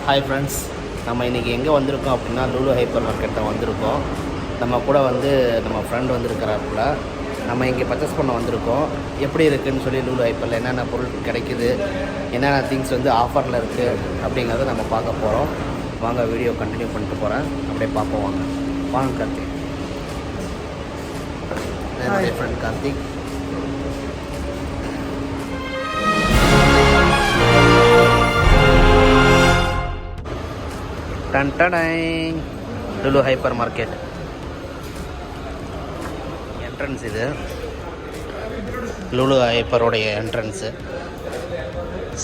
Hi friends, நம்ம இன்றைக்கி எங்கே வந்திருக்கோம் அப்படின்னா லூலு ஹைப்பர் மார்க்கெட் தான் வந்திருக்கோம். நம்ம கூட நம்ம ஃப்ரெண்ட் வந்திருக்கிறாப்புல. நம்ம இங்கே பர்ச்சேஸ் பண்ண வந்திருக்கோம். எப்படி இருக்குதுன்னு சொல்லி லூலு ஹைப்பரில் என்னென்ன பொருள் கிடைக்குது, என்னென்ன திங்ஸ் ஆஃபரில் இருக்குது அப்படிங்கிறத நம்ம பார்க்க போகிறோம். வாங்க, வீடியோ கண்டினியூ பண்ணிட்டு போகிறேன். அப்படியே பார்ப்போம். வாங்க கார்த்திக். என்னுடைய friend Karthik. Lulu hyper market entrance. இது லுலு ஹைப்பரோடைய என்ட்ரன்ஸு.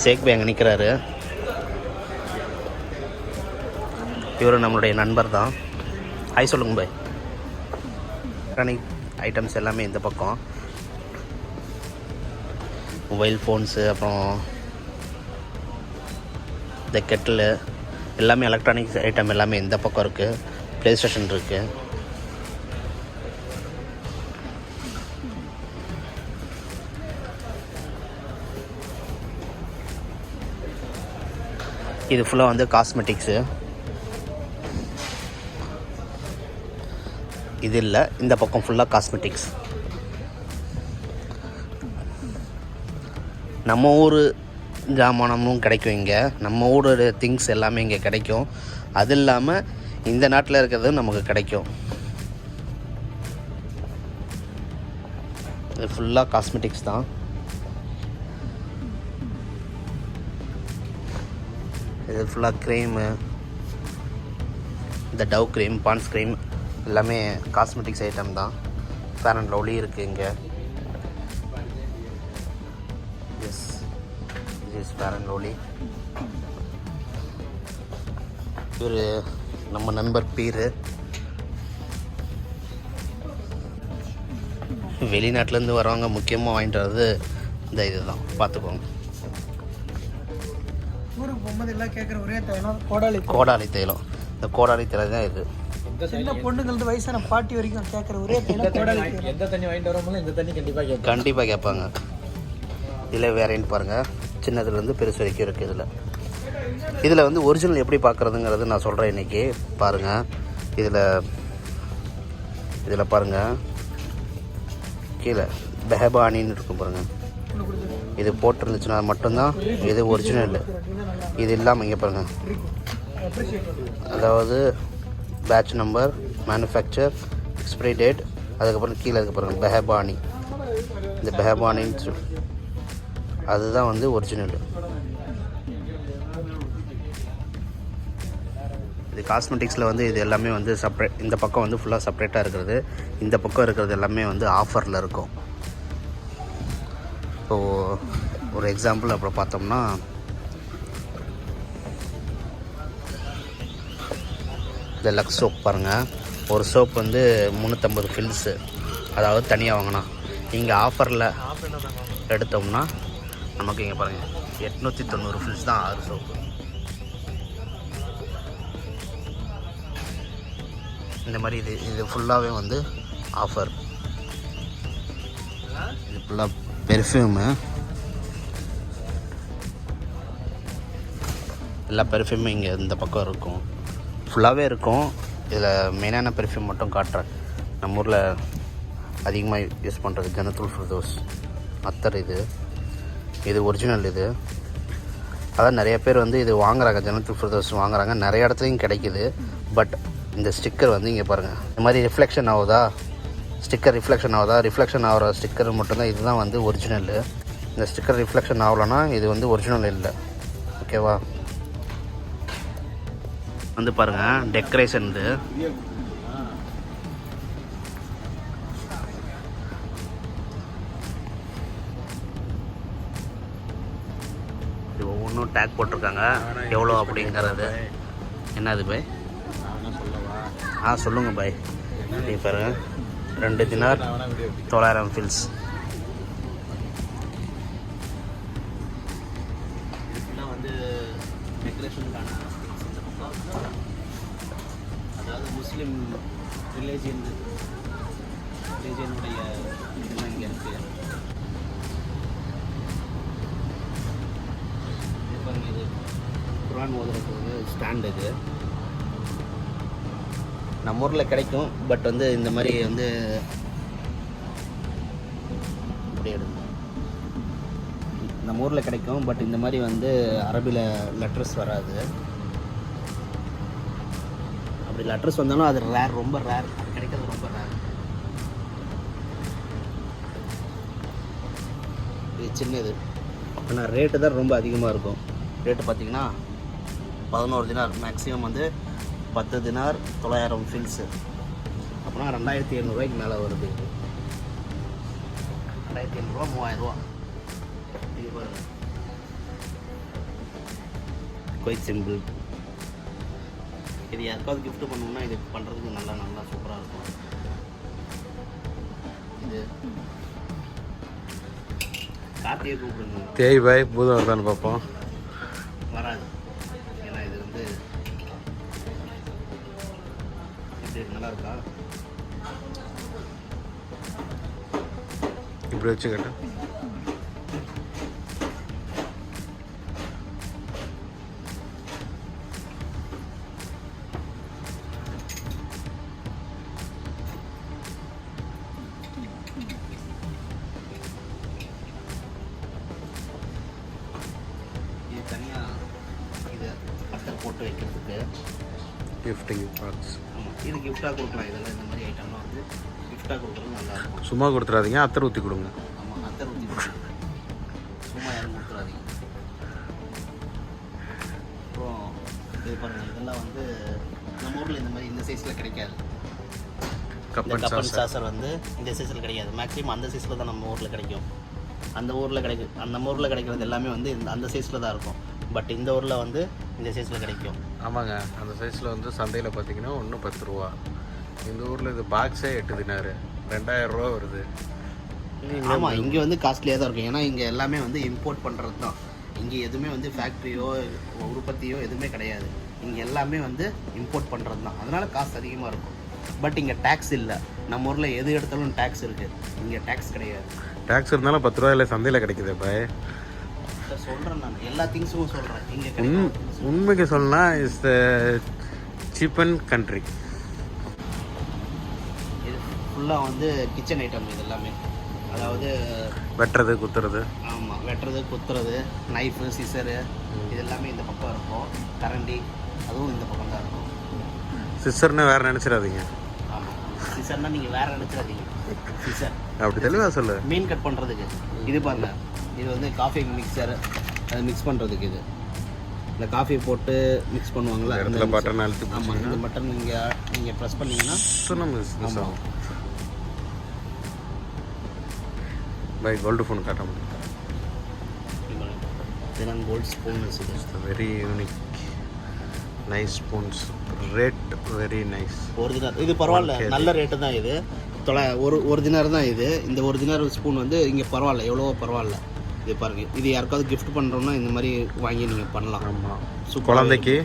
ஷேக் பை அங்கே நிற்கிறாரு. இவர் நம்மளுடைய நண்பர் தான். ஹாய் சொல்லுங்க பாய். எலக்ட்ரானிக் ஐட்டம்ஸ் எல்லாமே இந்த பக்கம். மொபைல் ஃபோன்ஸு, அப்புறம் இந்த கெட்டிலு எல்லாமே எலக்ட்ரானிக்ஸ் ஐட்டம் எல்லாமே இந்த பக்கம் இருக்குது. ப்ளே ஸ்டேஷன் இருக்குது. இது ஃபுல்லாக காஸ்மெட்டிக்ஸு. இது இல்லை, இந்த பக்கம் ஃபுல்லாக காஸ்மெட்டிக்ஸ். நம்ம ஊர் ஜாமானமும் கிடைக்கும் இங்கே. நம்ம ஊரோட திங்ஸ் எல்லாமே இங்கே கிடைக்கும். அது இல்லாமல் இந்த நாட்டில் இருக்கிறதும் நமக்கு கிடைக்கும். இது ஃபுல்லாக காஸ்மெட்டிக்ஸ் தான். இது ஃபுல்லாக க்ரீமு, இந்த டவ் க்ரீம், பான்ஸ் க்ரீம் எல்லாமே காஸ்மெட்டிக்ஸ் ஐட்டம் தான். ஃபேர் அண்ட் லவ்லி இருக்குது இங்கே. Fair and Lovely. இவர் நம்ம நண்பர் பீரு. வெளிநாட்டிலேருந்து வரவங்க முக்கியமாக வாங்கிட்டு வர்றது இந்த இது தான். பார்த்துக்கோங்க. ஊருக்கு போகும்போது எல்லாம் கேட்குற ஒரே தைலம் கோடாலி தைலம். இந்த கோடாலி தைலம் தான் இது. சின்ன பொண்ணுங்களுக்கு வயசான பாட்டி வரைக்கும் கேட்குற ஒரே தைலம் கோடாலி தைலம். எந்த தண்ணி வாங்கிட்டு வரோமோ இந்த தண்ணி கண்டிப்பாக கேட்பாங்க. இதில் வேறேன்னு பாருங்கள், சின்னதுலேருந்து பெருசு வரைக்கும் இருக்குது. இதில் ஒரிஜினல் எப்படி பார்க்குறதுங்கிறது நான் சொல்கிறேன் இன்றைக்கி. பாருங்கள், இதில் பாருங்கள், கீழே பெஹபானின்னு இருக்கும் பாருங்கள். இது போட்டிருந்துச்சுன்னா மட்டும்தான் இது ஒரிஜினல். இது இல்லாமல் இங்கே பாருங்கள், அதாவது batch number, manufacture, expiry date, அதுக்கப்புறம் கீழே இருக்க பாருங்கள் பெஹபானி. இந்த பெஹபானின்னு சொல்லி அதுதான் ஒரிஜினல். இது காஸ்மெட்டிக்ஸில் இது எல்லாமே செப்பரேட். இந்த பக்கம் ஃபுல்லாக செப்பரேட்டாக இருக்கிறது. இந்த பக்கம் இருக்கிறது எல்லாமே ஆஃபரில் இருக்கும். இப்போது ஒரு எக்ஸாம்பிள் அப்புறம் பார்த்தோம்னா, இந்த லக்ஸ் சோப் பாருங்கள். ஒரு சோப் 350 ஃபில்ஸு, அதாவது தனியாக வாங்கினா. இங்கே ஆஃபரில் எடுத்தோம்னா நமக்கு இங்கே பாருங்கள் 890 ஃபில்ஸ் தான் 6 சோப்பு. இந்த மாதிரி இது ஃபுல்லாகவே ஆஃபர். இது ஃபுல்லாக பெர்ஃப்யூமு. எல்லா பெர்ஃப்யூமும் இங்கே இந்த பக்கம் இருக்கும். ஃபுல்லாகவே இருக்கும். இதில் மெயினான பெர்ஃப்யூம் மட்டும் காட்டுறேன். நம்ம ஊரில் அதிகமாக யூஸ் பண்ணுறது ஜனத்துல் ஃபிர்தோஸ் அத்தர். இது ஒரிஜினல். இது அதான் நிறைய பேர் இது வாங்குறாங்க. ஜனத்துல் ஃபிர்தோஸ் வாங்குறாங்க. நிறைய இடத்துலையும் கிடைக்கிது. பட் இந்த ஸ்டிக்கர் இங்கே பாருங்கள், இந்த மாதிரி ரிஃப்ளெக்ஷன் ஆகுதா, ஸ்டிக்கர் ரிஃப்ளெக்ஷன் ஆகுதா, ரிஃப்ளெக்ஷன் ஆகிற ஸ்டிக்கர் மட்டும்தான் இதுதான் ஒரிஜினல். இந்த ஸ்டிக்கர் ரிஃப்ளெக்ஷன் ஆகலைன்னா இது ஒரிஜினல் இல்லை. ஓகேவா? பாருங்கள், டெக்கரேஷன். இது ஒவ்வொன்றும் டேக் போட்டிருக்காங்க எவ்வளோ அப்படிங்கிறது. என்னது பாய்? சொல்லுங்கள் பாய். நீ பாருங்க, 2 தினார் 900 ஃபில்ஸ். டெக்கரேஷனுக்கான அதாவது முஸ்லீம் ரிலீஜியனுடைய இதெல்லாம் இங்கே இருக்குது. குரான் ஓதுறதுக்கு ஸ்டாண்ட் இது நம்ம ஊரில் கிடைக்கும். பட் வந்து இந்த மாதிரி வந்து இப்படி எடுங்க. நம்ம ஊரில் கிடைக்கும். பட் இந்த மாதிரி வந்து அரபியில் லெட்டர்ஸ் வராது. அப்படி லெட்டர்ஸ் வந்தாலும் அது ரேர், ரொம்ப ரேர். அது கிடைக்கிறது ரொம்ப ரேர். இது சின்னது. ஆனால் ரேட்டு தான் ரொம்ப அதிகமாக இருக்கும். ரேட்டு பார்த்திங்கன்னா 11 தினார், மேக்ஸிமம் வந்து 10 தினார் 900 ஃபில்ஸு. அப்புறம் 2700 மேலே வருது. 2700 3000. இது பாருங்க, குவைத் சிம்பிள். இது யாருக்காவது கிஃப்ட் பண்ணணும்னா இது பண்ணுறதுக்கு நல்லா நல்லா சூப்பராக இருக்கும். இது கார்த்திகை கூப்பிடுங்க. தேய் பாய் பூதம் வருதான்னு பார்ப்போம். வராது. ஏன்னா இது வந்து இது நல்லா இருக்கா? இப்படி வச்சுக்கிட்டேன். இது தனியாக இது அத்தர் போட்டு வைக்கிறதுக்கு கிஃப்டிங் பாக்ஸ். ஆமாம், இது கிஃப்டாக கொடுக்கலாம். இதெல்லாம் இந்த மாதிரி ஐட்டம்லாம் வந்து கிஃப்டாக கொடுக்குறது நல்லாயிருக்கும். சும்மா கொடுத்துடாதீங்க, அத்தர் ஊற்றி கொடுங்க. ஆமாம், அத்தர் ஊற்றி கொடுங்க. சும்மா யாரும் கொடுத்துடாதீங்க. அப்புறம் இது பாருங்கள், இதெல்லாம் வந்து நம்ம ஊரில் இந்த மாதிரி இந்த சைஸில் கிடைக்காது. இந்த கப்பன் சாசர் வந்து இந்த சைஸில் கிடைக்காது. மேக்ஸிமம் அந்த சைஸில் தான் நம்ம ஊரில் கிடைக்கும். அந்த ஊரில் நம்ம ஊரில் கிடைக்கிறது எல்லாமே வந்து அந்த சைஸில் தான் இருக்கும். பட் இந்த ஊரில் வந்து இந்த சைஸில் கிடைக்கும். ஆமாங்க, அந்த சைஸில் வந்து சந்தையில் பார்த்தீங்கன்னா ஒன்று 10 ரூபா. இந்த ஊரில் இது பாக்ஸே 8 தினார், 2000 ரூபா வருது. ஆமாம், இங்கே வந்து காஸ்ட்லியாக தான் இருக்கும். ஏன்னா இங்கே எல்லாமே வந்து இம்போர்ட் பண்ணுறது தான். இங்கே எதுவுமே வந்து ஃபேக்ட்ரியோ உற்பத்தியோ எதுவுமே கிடையாது. இங்கே எல்லாமே வந்து இம்போர்ட் பண்ணுறது தான். அதனால் காசு அதிகமாக இருக்கும். பட் இங்கே டேக்ஸ் இல்லை. நம்ம ஊரில் எது எடுத்தாலும் டேக்ஸ் இருக்குது. இங்கே டேக்ஸ் கிடையாது. டேக்ஸ் இருந்தாலும் 10 ரூபாயில் சந்தையில் கிடைக்குது. பாய் சொல்கிறேன், நான் எல்லா திங்ஸும் சொல்கிறேன். இங்கே உண்மைக்கு சொல்லலாம் இஸ் த சீப்பன் கண்ட்ரி. இது ஃபுல்லாக வந்து கிச்சன் ஐட்டம். இது எல்லாமே அதாவது வெட்டுறது குத்துறது. ஆமாம், வெட்டுறது குத்துறது, நைஃபு சிசரு, இது எல்லாமே இந்த பக்கம் இருக்கும். கரண்டி அதுவும் இந்த பக்கம் தான் இருக்கும். சிஸ்டர்னு வேறு நினச்சிடாதீங்க. ஆமாம், சிசர்னால் நீங்கள் வேறு நினச்சிடாதீங்க. சிசர் அப்படி தெளிவாக சொல்லு. மீன் கட் பண்ணுறதுக்கு. இது பாருங்க, இது வந்து காஃபி மிக்சர், அது மிக்ஸ் பண்ணுறதுக்கு. இது இந்த காஃபி போட்டு மிக்ஸ் பண்ணுவாங்களா, இடத்துல பட்டன் அழுத்தி. ஆமாம், இந்த பட்டன் நீங்கள் ப்ரெஸ் பண்ணிங்கன்னா ஆமாம். பை கோல்டு ஃபோன் காட்ட முடியும். இதெல்லாம் கோல்டு ஸ்பூன்ஸ். இது very unique nice spoons. Rate very nice. Original. இது பரவாயில்ல, நல்ல ரேட்டு தான். இது ஒரு தினார் தான். இது இந்த ஒரு தினார் ஸ்பூன் வந்து இங்கே பரவாயில்ல, எவ்வளோ பரவாயில்ல. இது பாருங்க, இது யாருக்காவது கிஃப்ட் பண்ணுறோம்னா இந்த மாதிரி வாங்கி நீங்கள் பண்ணலாம். ஆமாம், குழந்தைக்கு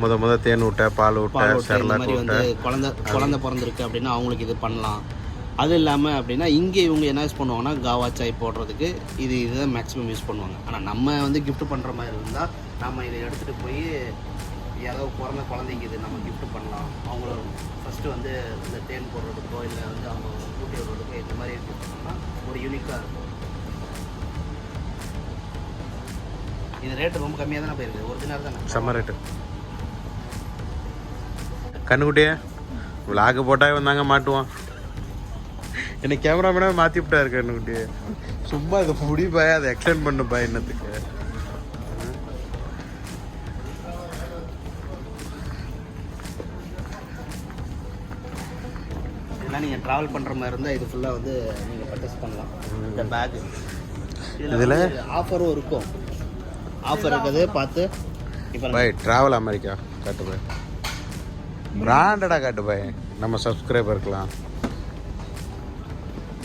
முத தேன் ஊட்ட, பால் ஊட்ட, இந்த மாதிரி வந்து குழந்தை பிறந்திருக்கு அப்படின்னா அவங்களுக்கு இது பண்ணலாம். அது இல்லாமல் அப்படின்னா இங்கே இவங்க என்ன யூஸ் பண்ணுவாங்கன்னா காவா சாய் போடுறதுக்கு இதுதான் மேக்ஸிமம் யூஸ் பண்ணுவாங்க. ஆனால் நம்ம வந்து கிஃப்ட் பண்ணுற மாதிரி இருந்தால் நம்ம இதை எடுத்துகிட்டு போய் யாராவது பிறந்த குழந்தைக்கு இது நம்ம கிஃப்ட் பண்ணலாம். அவங்கள ஃபஸ்ட்டு வந்து இந்த தேன் போடுறதுக்கோ இல்லை வந்து அவங்க ஊட்டி விடுறதுக்கோ இந்த மாதிரி கிஃப்ட் பண்ணால் ஒரு யூனிக்காக இருக்கும். இது ரேட்டு ரொம்ப கம்மியாக தானே போயிருக்கு. ஒரு தினார் தானே, செம்ம ரேட்டு. கண்ணுக்குட்டியே விளாக்கு போட்டால் வந்தாங்க மாட்டுவான். என்னை கேமராமேனாக மாற்றி விட்டாரு கண்ணுக்குட்டியே. சும்மா இதை முடி பாய், அதை எக்ஸ்டெண்ட் பண்ணு பாய். என்னத்துக்கு இதெல்லாம் நீங்கள் ட்ராவல் பண்ணுற மாதிரி இருந்தால் இது ஃபுல்லாக வந்து நீங்கள் பர்ச்சேஸ் பண்ணலாம். இந்த பேக் இதில் ஆஃபரும் இருக்கும். ஆஃபர் இருக்குது பார்த்து. இப்போ பாய் ட்ராவல் அமெரிக்கா காட்டு பாய், பிராண்டடாக காட்டு பாய், நம்ம சப்ஸ்கிரைபருக்கலாம்.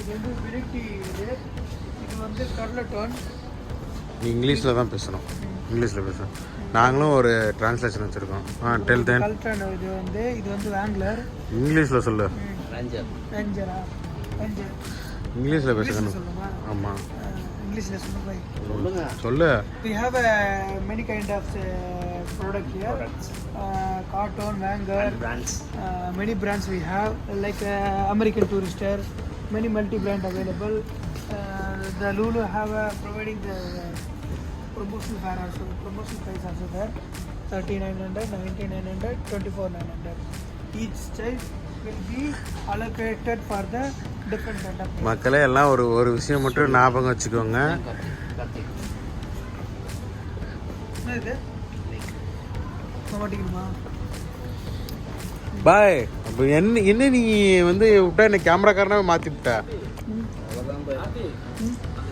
இது வந்து விரட்டி. இது வந்து கடலட்டோன். நீ இங்கிலீஷில் தான் பேசணும். இங்கிலீஷில் பேசணும். நாங்களும் ஒரு டிரான்ஸ்லேஷன் வச்சுருக்கோம். டெல் தென். இது வந்து வேங்லர். இங்கிலீஷில் சொல்லு. ரேஞ்சரா? ரேஞ்சர் இங்கிலீஷில் பேசணும். ஆமாம், இங்கிலீஷில் சொல்லுங்க. சொல்லுங்க. சொல்லு. We have many kind of product here. Cotton, Vanger, brands. Many brands we have, like American Tourister, many multi-brand available. The Lulu have providing the promotional fare also, promotional price also there, 3900, 9900, 24900. Each size will be allocated for the different kind of. மக்களே எல்லாம் ஒரு விஷயம் மட்டும் ஞாபகம் வச்சுக்கோங்க. என்ன இது மாட்டிக்கணுமா? பாய் அப்போ என்ன நீ வந்து விட்டா என்ன கேமராக்காரனாவே மாற்றி விட்ட.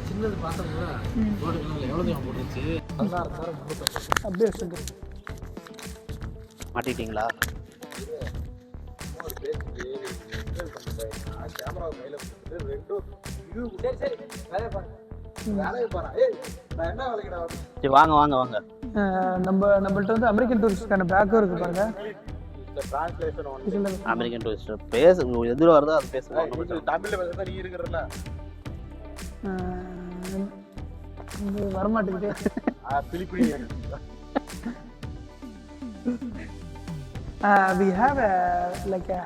சின்னது பார்த்தோம்ல எவ்வளோ போட்டுருச்சு. அப்படியே வச்சுங்க. மாட்டிட்டீங்களா? சரி வாங்க வாங்க வாங்க. நம்மள்ட்ட வந்து அமெரிக்கன் டூரிஸ்டுக்கான பேக்கும் இருக்கு பாருங்க. அமெரிக்கன் டூரிஸ்ட் பேச எதிர வருதோ அது பேசுவாங்க. தமிழ்ல பேசுறதா நீ இருக்கிறல்ல. வரமாட்டேங்குது. We have like a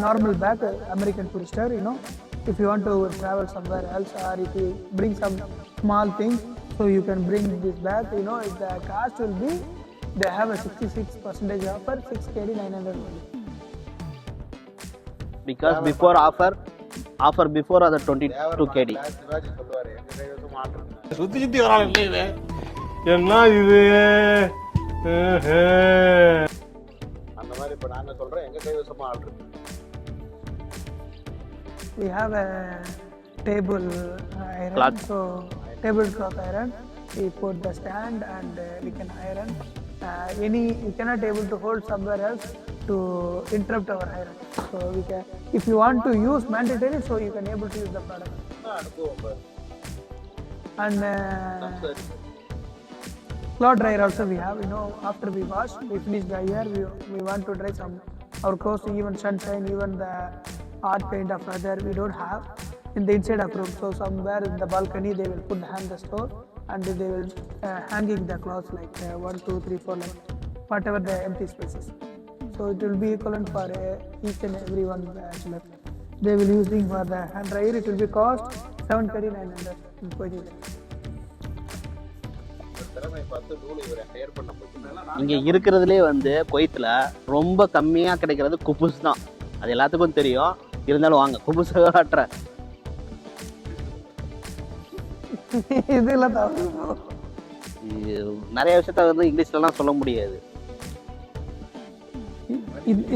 normal bag, American Tourister, you know. If you want to travel somewhere else or if you bring some small things, so you can bring this bag, you know. The cost will be, they have a 66% offer, 6KD 900 only. Because before offer before other 22 KD. சுத்தி வரான் இல்லை என்ன இது அந்த மாதிரி. இப்போ நாங்கள் சொல்கிறேன் எங்கள் கைவசமாக ஆள் இருக்கு. We have a table iron, Cloth. so tablecloth iron. We put the stand and we can iron. You cannot able to hold somewhere else to interrupt our iron. So we can, if you want to use mandatory, so you can able to use the product. And cloth dryer also we have. You know, after we wash, we finish the year, we want to dry some our clothes, even sunshine, even the hard kind of weather we don't have in the inside of room. So somewhere in the balcony they will put hang the store and they will hanging the clothes like 1, 2, 3, 4, like whatever the empty spaces. So it will be equivalent for each and every one bachelor. They will using for the hand dryer. It will be cost 7KD 900 in Kuwait. இங்கே இருக்கிறதுலே வந்து குவைத்தில் ரொம்ப கம்மியாக கிடைக்கிறது குபுஸ் தான். அது எல்லாத்துக்கும் தெரியும். இருந்தாலும் வாங்க குபுஸ் காட்டுறேன். இதெல்லாம் நிறைய விஷயத்த வந்து இங்கிலீஷ்லலாம் சொல்ல முடியாது.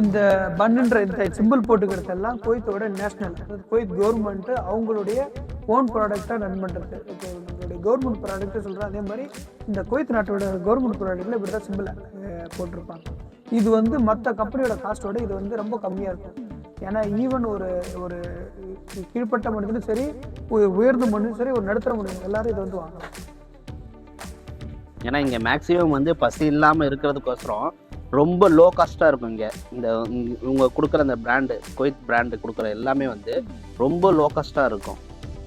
இந்த பன்னுன்ற இந்த சிம்பிள் போட்டுக்கிறது எல்லாம் குவைத்தோட நேஷனல், அதாவது குவைத் கவர்மெண்ட் அவங்களுடைய ஓன் ப்ராடக்டாக ரன் பண்ணுறது. இப்போ நம்மளுடைய கவர்மெண்ட் ப்ராடக்ட் சொல்கிறோம், அதே மாதிரி இந்த குவைத் நாட்டோட கவர்மெண்ட் ப்ராடக்டில் இப்படி தான் சிம்பிளை போட்டிருப்பாங்க. இது வந்து மற்ற கம்பெனியோட காஸ்ட்டோட இது வந்து ரொம்ப கம்மியாக இருக்கும். ஏன்னா ஈவன் ஒரு கீழ்பட்ட மனிதனும் சரி, உயர்ந்த மனிதனும் சரி, ஒரு நடுத்தர மனிதன் எல்லாரும் இதை வந்து வாங்கலாம். ஏன்னா இங்கே மேக்ஸிமம் வந்து பசி இல்லாமல் இருக்கிறதுக்கோசரம் ரொம்ப லோ காஸ்ட்டாக இருக்கும். இங்கே இந்த இவங்க கொடுக்குற அந்த பிராண்டு, குவைத் பிராண்டு கொடுக்குற எல்லாமே வந்து ரொம்ப லோ காஸ்ட்டாக இருக்கும்.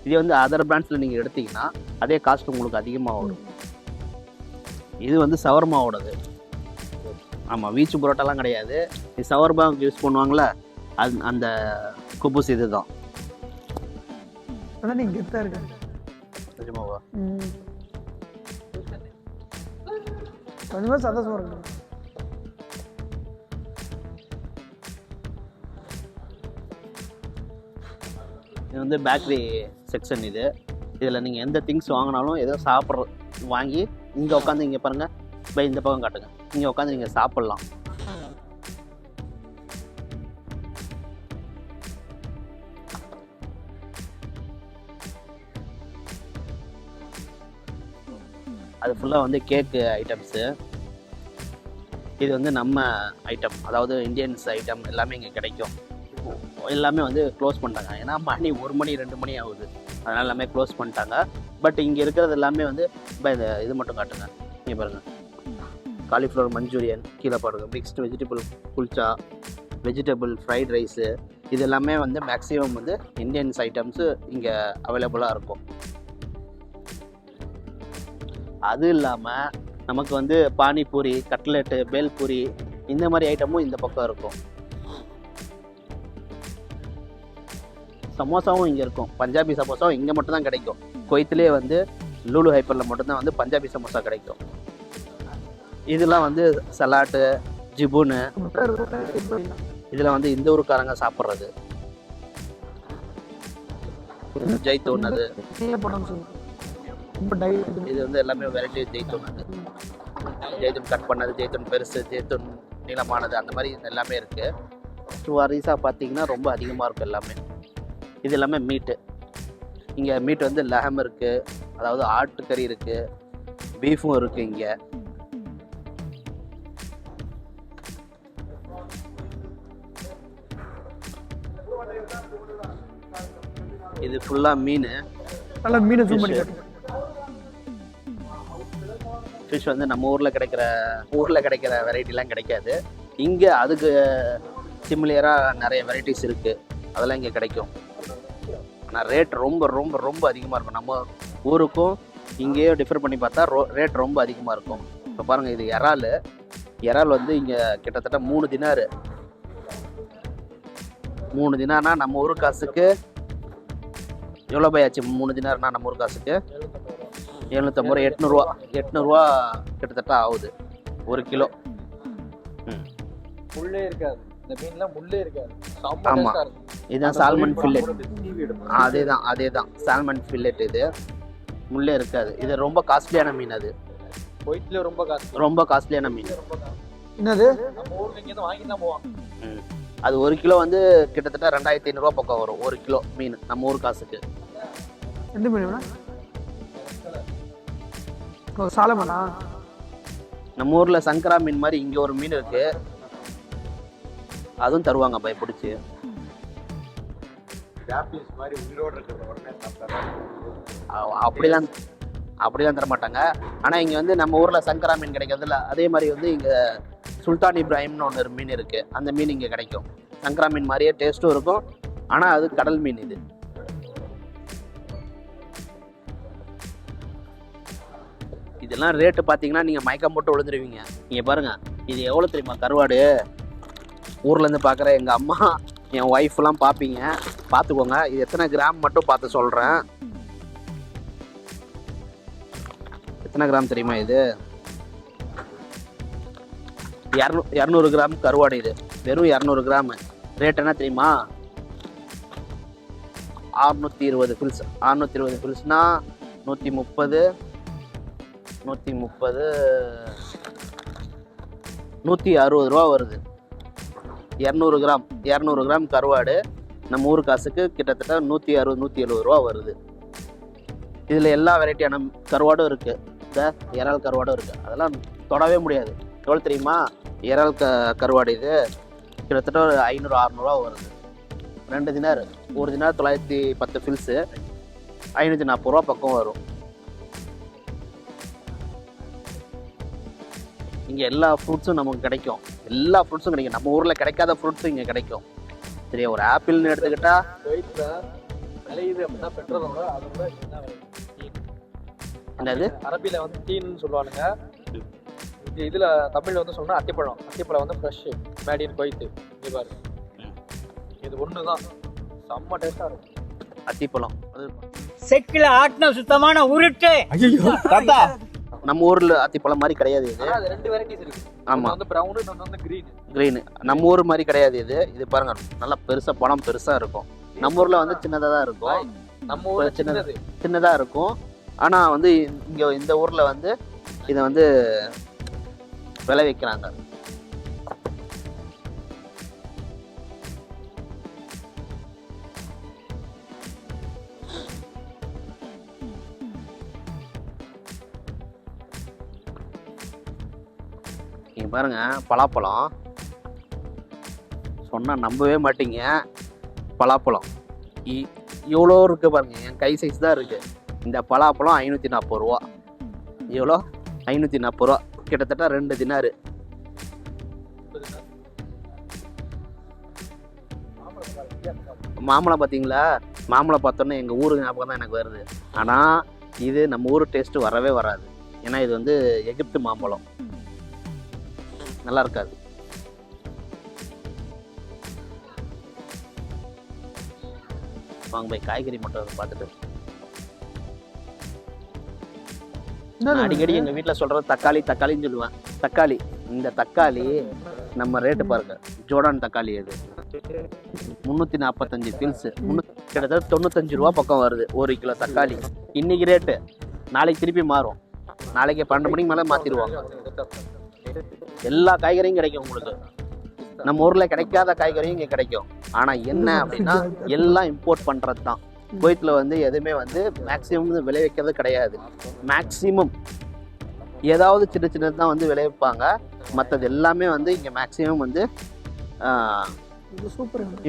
இதே வந்து அதர் பிராண்ட்ஸில் நீங்கள் எடுத்திங்கன்னா அதே காஸ்ட் உங்களுக்கு அதிகமாக வரும். இது வந்து சவர்மாவோடது. ஆமாம், வீச்சு புரோட்டாலாம் கிடையாது. இது சவர்மா யூஸ் பண்ணுவாங்களே, அந்த குபுஸ் இது தான். அதான் நீங்கள் கெத்தாக இருக்கு நிஜமாவா? கொஞ்சமாக சந்தோஷமாக இருக்கு. இது வந்து பேக்கரி செக்ஷன். இதில் நீங்கள் எந்த திங்ஸ் வாங்கினாலும் ஏதோ சாப்பிட்ற வாங்கி இங்கே உட்காந்து இங்கே பாருங்கள், பை இந்த பக்கம் காட்டுங்க, இங்கே உட்காந்து நீங்கள் சாப்பிட்லாம். அது ஃபுல்லாக வந்து கேக்கு ஐட்டம்ஸு. இது வந்து நம்ம ஐட்டம், அதாவது இந்தியன்ஸ் ஐட்டம் எல்லாமே இங்கே கிடைக்கும். எல்லாமே வந்து க்ளோஸ் பண்ணிட்டாங்க. ஏன்னா மணி 1 மணி 2 மணி ஆகுது, அதனால் எல்லாமே க்ளோஸ் பண்ணிட்டாங்க. பட் இங்கே இருக்கிறது எல்லாமே வந்து இப்போ இந்த இது மட்டும் காட்டுங்க. இங்கே பாருங்கள், காலிஃப்ளவர் மஞ்சூரியன், கீழே பாருங்கள் mixed vegetable kulcha, vegetable fried rice, இது எல்லாமே வந்து மேக்ஸிமம் வந்து இந்தியன்ஸ் ஐட்டம்ஸு இங்கே அவைலபிளாக இருக்கும். அது இல்லாமல் நமக்கு வந்து பானிபூரி, கட்லெட்டு, பேல்பூரி இந்த மாதிரி ஐட்டமும் இந்த பக்கம் இருக்கும். சமோசாவும் இங்கே இருக்கும். பஞ்சாபி சமோசாவும் இங்கே மட்டும்தான் கிடைக்கும். குவைத்திலே வந்து லூலு ஹைப்பரில் மட்டும்தான் வந்து பஞ்சாபி சமோசா கிடைக்கும். இதெல்லாம் வந்து சலாட்டு, ஜிபுனு, இதில் வந்து இந்த ஊருக்காரங்க சாப்பிட்றது. ஜெய்தூன், அது இது வந்து எல்லாமே வெரைட்டி. ஜெய்தூன், அது ஜெய்தூன் கட் பண்ணது, ஜெய்தூன் பெருசு, ஜெய்தூன் நீளமானது, அந்த மாதிரி எல்லாமே இருக்குது. சுவாரிஸாக பார்த்தீங்கன்னா ரொம்ப அதிகமாக இருக்கும் எல்லாமே. இது எல்லாமே மீட்டு. இங்கே மீட் வந்து லஹம் இருக்குது, அதாவது ஆட்டுக்கறி இருக்குது, பீஃபும் இருக்குது இங்கே. இது ஃபுல்லாக மீன். நல்லா மீனை zoom பண்ணி ஃபிஷ் வந்து நம்ம ஊரில் கிடைக்கிற வெரைட்டிலாம் கிடைக்காது. இங்கே அதுக்கு சிமிலியராக நிறைய வெரைட்டிஸ் இருக்குது, அதெல்லாம் இங்கே கிடைக்கும். ஆனால் ரேட் ரொம்ப ரொம்ப ரொம்ப அதிகமாக இருக்கும். நம்ம ஊருக்கும் இங்கேயோ டிஃபர் பண்ணி பார்த்தா ரேட் ரொம்ப அதிகமாக இருக்கும். இப்போ பாருங்கள், இது இறால் வந்து இங்கே கிட்டத்தட்ட 3 தினார். 3 தினார்னா நம்ம ஊர் காசுக்கு எவ்வளோ பை ஆச்சு? 3 தினார்னா நம்ம ஊர் காசுக்கு 750 ரூபா, 800 கிட்டத்தட்ட ஆகுது 1 கிலோ. முள்ளே இருக்காது இந்த மீன்ல, முள்ளே இருக்காது. ஆமாம், இதுதான் சால்மன் ஃபில்லெட். அதே தான் சால்மன் ஃபில்லெட். இது முள்ளே இருக்காது. இது ரொம்ப காஸ்ட்லியான மீன். அது குவைத்ல ரொம்ப காஸ்ட்லியான மீன். என்னது? நம்ம ஊர்ல இங்க இருந்து வாங்கி தான் போவாங்க. அது 1 கிலோ வந்து கிட்டத்தட்ட 2500 பக்கம் வரும். 1 கிலோ மீன் நம்ம ஊர் காசுக்கு. எந்த மீன்? சாலமனா? நம்ம ஊர்ல சங்கரா மீன் மாதிரி இங்க ஒரு மீன் இருக்கு, அதுவும் தருவாங்க பை பிடிச்சி. அப்படிலாம் தர மாட்டாங்க. ஆனால் இங்கே வந்து நம்ம ஊரில் சங்கரா மீன் கிடைக்கிறதுல அதே மாதிரி வந்து இங்கே சுல்தான் இப்ராஹிம்னு ஒரு மீன் இருக்குது. அந்த மீன் இங்கே கிடைக்கும். சங்கரா மீன் மாதிரியே டேஸ்ட்டும் இருக்கும், ஆனால் அது கடல் மீன். இது இதெல்லாம் ரேட்டு பார்த்தீங்கன்னா நீங்கள் மயக்கம் போட்டு விழுந்துருவீங்க. நீங்கள் பாருங்கள், இது எவ்வளோ தெரியுமா? கருவாடு ஊர்லேருந்து பார்க்குற எங்கள் அம்மா, என் ஒய்ஃப்லாம் பார்ப்பீங்க, பார்த்துக்கோங்க. இது எத்தனை கிராம் மட்டும் பார்த்து சொல்கிறேன். எத்தனை கிராம் தெரியுமா? இது 200 கிராம் கருவாடு. இது வெறும் 200 கிராம். ரேட் என்ன தெரியுமா? 620 ஃபில்ஸ். 620 ஃபில்ஸ்னா 130 160 ரூபா வருது. 200 கிராம் கருவாடு நம்ம ஊர் காசுக்கு கிட்டத்தட்ட 160 170 ரூபா வருது. இதில் எல்லா வெரைட்டியான கருவாடும் இருக்குது. இந்த இறால் கருவாடும் இருக்குது. அதெல்லாம் தொடவே முடியாது. எவ்வளோ தெரியுமா? இறால் கருவாடு இது கிட்டத்தட்ட ஒரு 500-600 ரூபா வருது. 2 தினார். 1 தினார் 910 ஃபில்ஸு, 540 ரூபா பக்கம் வரும். இங்கே எல்லா ஃப்ரூட்ஸும் நமக்கு கிடைக்கும். நம்ம ஊரில் கிடைக்காத ஃப்ரூட்ஸும் இங்கே கிடைக்கும். சரியா? ஒரு ஆப்பிள்னு எடுத்துக்கிட்டா குவைத்ல விளையுது அப்படின்னா பெட்ரோலோட அதோட என்னது அரபியில வந்து டீன்னு சொல்லுவானுங்க. இதுல தமிழ்ல வந்து சொன்னா அத்திப்பழம். அத்திப்பழம் வந்து ஃப்ரெஷ் மேட் இன் குவைத். இங்க பாரு, இது ஒண்ணுதான் செம்ம டேஸ்டா இருக்கும். அத்திப்பழம் செக்கில ஆட்டின சுத்தமான உருட்டு. நம்ம ஊர்ல அத்திப்பழம் மாதிரி கிடையாது இது. அது 2 வெரைட்டிஸ் இருக்கு. ஆமா, வந்து பிரவுன், இன்னொன்னு வந்து கிரீன். நம்ம ஊர் மாதிரி கிடையாது இது. இது பாருங்க, நல்லா பெருசா பழம் பெருசா இருக்கும். நம்ம ஊர்ல வந்து சின்னதா தான் இருக்கும். நம்ம ஊர்ல சின்னதா இருக்கும். ஆனா வந்து இங்க இந்த ஊர்ல வந்து இதை வந்து விளைவிக்கிறாங்க. நீங்கள் பாருங்க, பலாப்பழம் சொன்னால் நம்பவே மாட்டீங்க. பலாப்பழம் இவ்வளோ இருக்குது பாருங்க, என் கை சைஸ் தான் இருக்குது. இந்த பலாப்பழம் 540 ரூபா. எவ்வளோ? 540 ரூபா, கிட்டத்தட்ட 2 தினார். மாம்பழம் பார்த்தீங்களா? மாம்பழம் பார்த்தோன்னே எங்கள் ஊருக்கு ஞாபகம் தான் எனக்கு வருது. ஆனால் இது நம்ம ஊர் டேஸ்ட்டு வரவே வராது. ஏன்னா இது வந்து எகிப்து மாம்பழம், நல்லா இருக்காது. வாங்க போய் காய்கறி மட்டும் பார்த்துட்டு. நான் அடிக்கடி எங்க வீட்டுல சொல்றது தக்காளி தக்காளின்னு சொல்லுவேன். தக்காளி, இந்த தக்காளி நம்ம ரேட்டு பாருங்க, ஜோர்டான் தக்காளி அது 345 பீல்ஸ், கிட்டத்தட்ட 95 ரூபா பக்கம் வருது 1 கிலோ தக்காளி. இன்னைக்கு ரேட்டு, நாளைக்கு திருப்பி மாறும். நாளைக்கு 12 மணிக்கு மேலே மாற்றிடுவாங்க. எல்லா காய்கறியும் கிடைக்கும் உங்களுக்கு. நம்ம ஊரில் கிடைக்காத காய்கறியும் இங்கே கிடைக்கும். ஆனால் என்ன அப்படின்னா எல்லாம் இம்போர்ட் பண்ணுறது தான். குவைத்தில் வந்து எதுவுமே வந்து மேக்ஸிமம் விளைவிக்கிறது கிடையாது. மேக்ஸிமம் ஏதாவது சின்ன சின்னது தான் வந்து விளைவிப்பாங்க. மற்றது எல்லாமே வந்து இங்கே மேக்ஸிமம் வந்து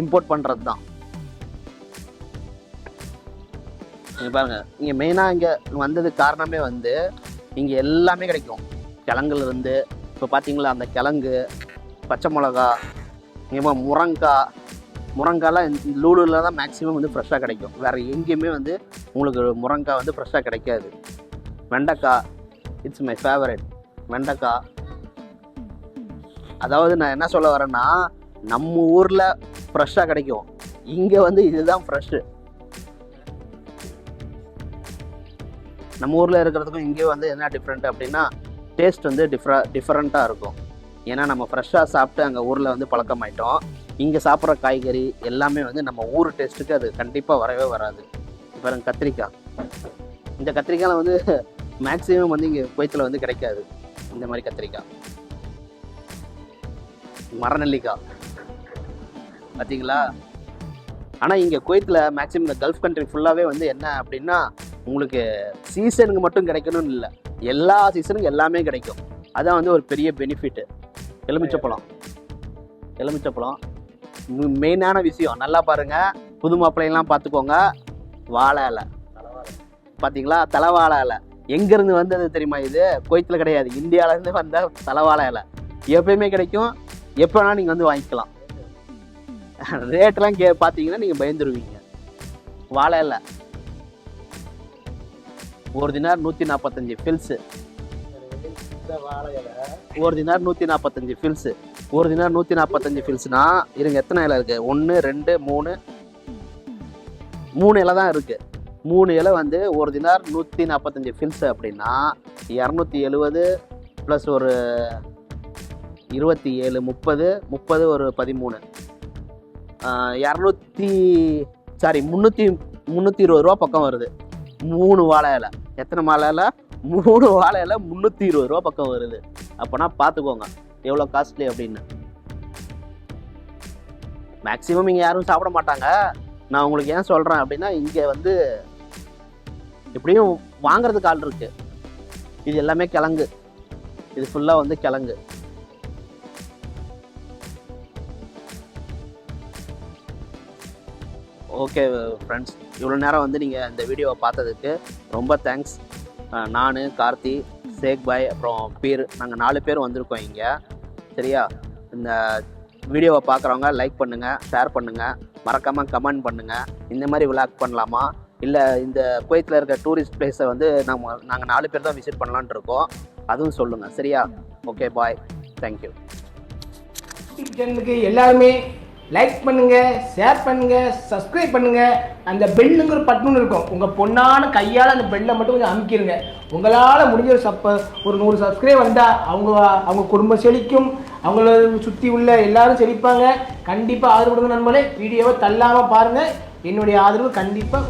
இம்போர்ட் பண்ணுறது தான். இங்கே பாருங்கள், இங்கே மெயினாக இங்கே வந்தது காரணமே வந்து இங்கே எல்லாமே கிடைக்கும். கிழங்குல இருந்து இப்போ பார்த்தீங்களா, அந்த கிழங்கு, பச்சை மிளகா, இங்கே முருங்காலாம் லூலூவில் தான் மேக்ஸிமம் வந்து ஃப்ரெஷ்ஷாக கிடைக்கும். வேறு எங்கேயுமே வந்து உங்களுக்கு முருங்காய் வந்து ஃப்ரெஷ்ஷாக கிடைக்காது. வெண்டைக்காய், இட்ஸ் மை ஃபேவரட். வெண்டைக்காய், அதாவது நான் என்ன சொல்ல வரேன்னா, நம்ம ஊரில் ஃப்ரெஷ்ஷாக கிடைக்கும், இங்கே வந்து இதுதான் ஃப்ரெஷ்ஷு. நம்ம ஊரில் இருக்கிறதுக்கும் இங்கே வந்து என்ன டிஃப்ரெண்ட் அப்படின்னா, டேஸ்ட் வந்து டிஃப்ரெண்ட்டாக இருக்கும். ஏன்னா நம்ம ஃப்ரெஷ்ஷாக சாப்பிட்டு அங்கே ஊரில் வந்து பழக்கமாயிட்டோம். இங்கே சாப்பிட்ற காய்கறி எல்லாமே வந்து நம்ம ஊர் டேஸ்ட்டுக்கு அது கண்டிப்பாக வரவே வராது. இப்போ கத்திரிக்காய், இந்த கத்திரிக்காயில் வந்து மேக்ஸிமம் வந்து இங்கே குவைத்தில் வந்து கிடைக்காது. இந்த மாதிரி கத்திரிக்காய், மரநெல்லிக்காய் பார்த்தீங்களா. ஆனால் இங்கே குவைத்தில் மேக்ஸிமம் இந்த கல்ஃப் கண்ட்ரி ஃபுல்லாகவே வந்து என்ன அப்படின்னா, உங்களுக்கு சீசனுக்கு மட்டும் கிடைக்கணும்னு இல்லை, எல்லா சீசனுக்கும் எல்லாமே கிடைக்கும். அதான் வந்து ஒரு பெரிய பெனிஃபிட்டு. எலுமிச்சப்பழம் மெயினான விஷயம். நல்லா பாருங்கள், புது மாப்பிள்ளைலாம் பார்த்துக்கோங்க. வாழை இலை பார்த்தீங்களா, தலைவாழை இலை எங்கேருந்து வந்தது தெரியுமா? இது குவைத்தில் கிடையாது, இந்தியாவிலேருந்து வந்த தலைவாழை இலை. எப்பயுமே கிடைக்கும், எப்போ வேணால் நீங்கள் வந்து வாங்கிக்கலாம். ரேட்டெலாம் பார்த்தீங்கன்னா நீங்கள் பயந்துருவீங்க. வாழை இலை ஒரு தினார் 145 ஃபில்ஸு. ஒரு தினார் 145 ஃபில்ஸு. ஒரு தினார் 145 ஃபில்ஸ்னா இருங்க, எத்தனை இலை இருக்குது? 1 2 3 இலை தான் இருக்குது. 3 இலை வந்து ஒரு தினார் 145 ஃபில்ஸு அப்படின்னா 270 ப்ளஸ் ஒரு 27 30 ஒரு 13 320 ரூபா பக்கம் வருது. 3 வாழை இலை. எத்தனை வாழை இலை? 3 வாழை இலை 320 ரூபா பக்கம் வருது. அப்போனா பார்த்துக்கோங்க எவ்வளோ காஸ்ட்லி அப்படின்னு. மேக்ஸிமம் இங்கே யாரும் சாப்பிட மாட்டாங்க. நான் உங்களுக்கு ஏன் சொல்கிறேன் அப்படின்னா, இங்கே வந்து எப்படியும் வாங்குறதுக்கு ஆள் இருக்குது. இது எல்லாமே கிழங்கு, இது ஃபுல்லாக வந்து கிழங்கு. ஓகே ஃப்ரெண்ட்ஸ், இவ்வளோ நேரம் வந்து நீங்கள் இந்த வீடியோவை பார்த்ததுக்கு ரொம்ப தேங்க்ஸ். நான், கார்த்தி, ஷேக் பாய், அப்புறம் பீர், நாங்கள் 4 பேர் வந்திருக்கோம் இங்கே. சரியா? இந்த வீடியோவை பார்க்குறவங்க லைக் பண்ணுங்கள், ஷேர் பண்ணுங்கள், மறக்காமல் கமெண்ட் பண்ணுங்கள். இந்த மாதிரி விளாக் பண்ணலாமா, இல்லை இந்த குவைத்தில் இருக்க டூரிஸ்ட் பிளேஸை வந்து நாங்கள் 4 பேர் தான் விசிட் பண்ணலான்னு இருக்கோம், அதுவும் சொல்லுங்கள். சரியா? Okay bye, thank you. சேனலுக்கு எல்லாருமே லைக் பண்ணுங்கள், ஷேர் பண்ணுங்கள், சப்ஸ்கிரைப் பண்ணுங்கள். அந்த பெல்லுங்கிற பட்டன் இருக்கும், உங்கள் பொண்ணான கையால் அந்த பெல்லை மட்டும் கொஞ்சம் அமுக்கிடுங்க. உங்களால் முடிஞ்ச ஒரு 100 சப்ஸ்கிரைப் வந்தால் அவங்க குடும்பம் செழிக்கும், அவங்கள சுற்றி உள்ள எல்லாரும் செழிப்பாங்க. கண்டிப்பாக ஆதரவு கொடுங்க நண்பர்களே. வீடியோவை தள்ளாமல் பாருங்கள். என்னுடைய ஆதரவு கண்டிப்பாக